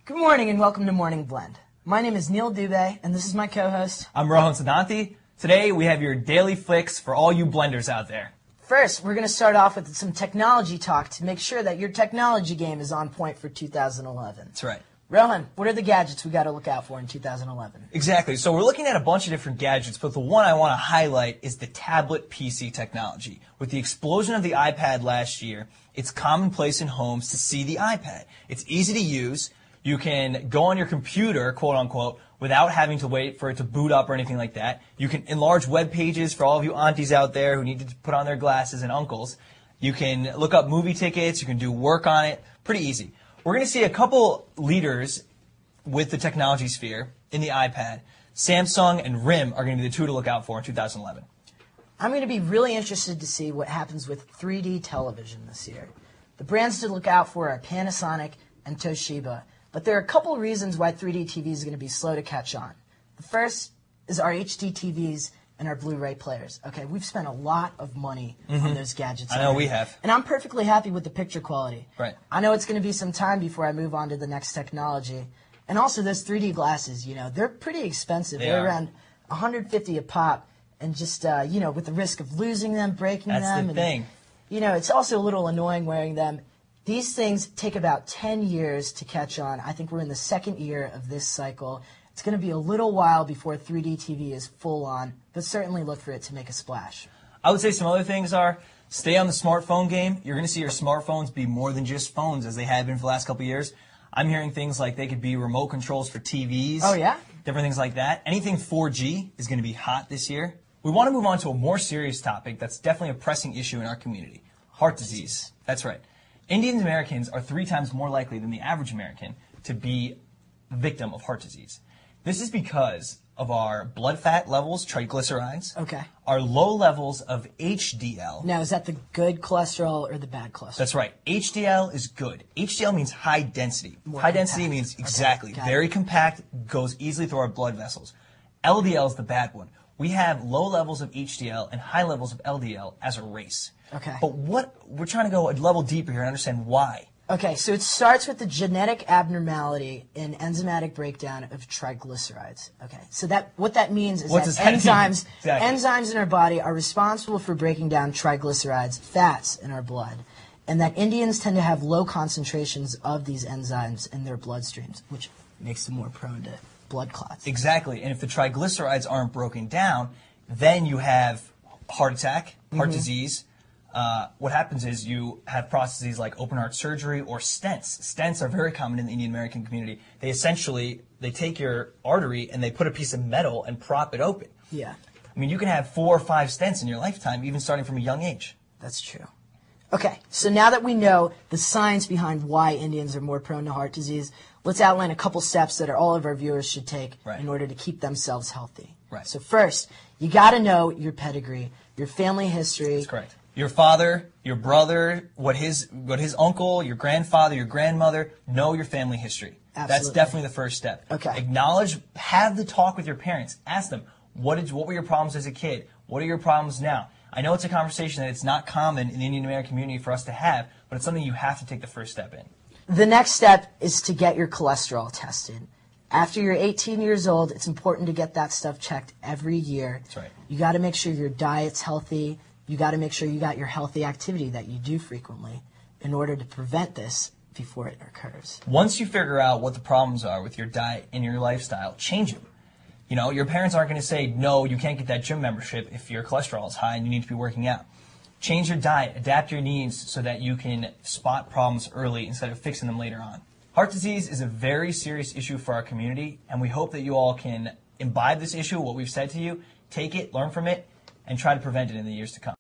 Good morning and welcome to Morning Blend. My name is Neil Dubey, and this is my co-host. I'm Rohan Siddhanti. Today we have your daily flicks for all you blenders out there. First, we're going to start off with some technology talk to make sure that your technology game is on point for 2011. That's right. Rohan, what are the gadgets we got to look out for in 2011? Exactly. So we're looking at a bunch of different gadgets, but the one I want to highlight is the tablet PC technology. With the explosion of the iPad last year, it's commonplace in homes to see the iPad. It's easy to use. You can go on your computer, quote unquote, without having to wait for it to boot up or anything like that. You can enlarge web pages for all of you aunties out there who need to put on their glasses and uncles. You can look up movie tickets. You can do work on it. Pretty easy. We're going to see a couple leaders with the technology sphere in the iPad. Samsung and RIM are going to be the two to look out for in 2011. I'm going to be really interested to see what happens with 3D television this year. The brands to look out for are Panasonic and Toshiba. But there are a couple of reasons why 3D TV is going to be slow to catch on. The first is our HD TVs and our Blu-ray players. Okay, we've spent a lot of money on those gadgets. I know we have. And I'm perfectly happy with the picture quality. Right. I know it's going to be some time before I move on to the next technology. And also those 3D glasses, they're pretty expensive. They're around $150 a pop. And just, with the risk of losing them, breaking them. That's the thing. It's also a little annoying wearing them. These things take about 10 years to catch on. I think we're in the second year of this cycle. It's going to be a little while before 3D TV is full on, but certainly look for it to make a splash. I would say some other things are stay on the smartphone game. You're going to see your smartphones be more than just phones as they have been for the last couple of years. I'm hearing things like they could be remote controls for TVs. Oh, yeah? Different things like that. Anything 4G is going to be hot this year. We want to move on to a more serious topic that's definitely a pressing issue in our community. Heart disease. That's right. Indian Americans are 3 times more likely than the average American to be a victim of heart disease. This is because of our blood fat levels, triglycerides, our low levels of HDL. Now, is that the good cholesterol or the bad cholesterol? That's right. HDL is good. HDL means high density. More high compact. density means exactly, Okay, very compact, goes easily through our blood vessels. LDL is the bad one. We have low levels of HDL and high levels of LDL as a race. Okay. But we're trying to go a level deeper here and understand why. Okay, so it starts with the genetic abnormality in enzymatic breakdown of triglycerides. Okay, so what that means is enzymes in our body are responsible for breaking down triglycerides, fats in our blood, and that Indians tend to have low concentrations of these enzymes in their bloodstreams, which makes them more prone to blood clots. Exactly, and if the triglycerides aren't broken down, then you have heart attack, heart disease. What happens is you have processes like open heart surgery or stents. Stents are very common in the Indian American community. They take your artery and they put a piece of metal and prop it open. Yeah. I mean, you can have 4 or 5 stents in your lifetime, even starting from a young age. That's true. Okay, so now that we know the science behind why Indians are more prone to heart disease, let's outline a couple steps that all of our viewers should take in order to keep themselves healthy. Right. So first, you got to know your pedigree, your family history. That's correct. Your father, your brother, what his uncle, your grandfather, your grandmother, know your family history. Absolutely. That's definitely the first step. Okay. Acknowledge, have the talk with your parents. Ask them, what were your problems as a kid? What are your problems now? I know it's a conversation that it's not common in the Indian American community for us to have, but it's something you have to take the first step in. The next step is to get your cholesterol tested. After you're 18 years old, it's important to get that stuff checked every year. That's right. You got to make sure your diet's healthy. You got to make sure you got your healthy activity that you do frequently in order to prevent this before it occurs. Once you figure out what the problems are with your diet and your lifestyle, change them. Your parents aren't going to say, no, you can't get that gym membership if your cholesterol is high and you need to be working out. Change your diet, adapt your needs so that you can spot problems early instead of fixing them later on. Heart disease is a very serious issue for our community, and we hope that you all can imbibe this issue, what we've said to you, take it, learn from it, and try to prevent it in the years to come.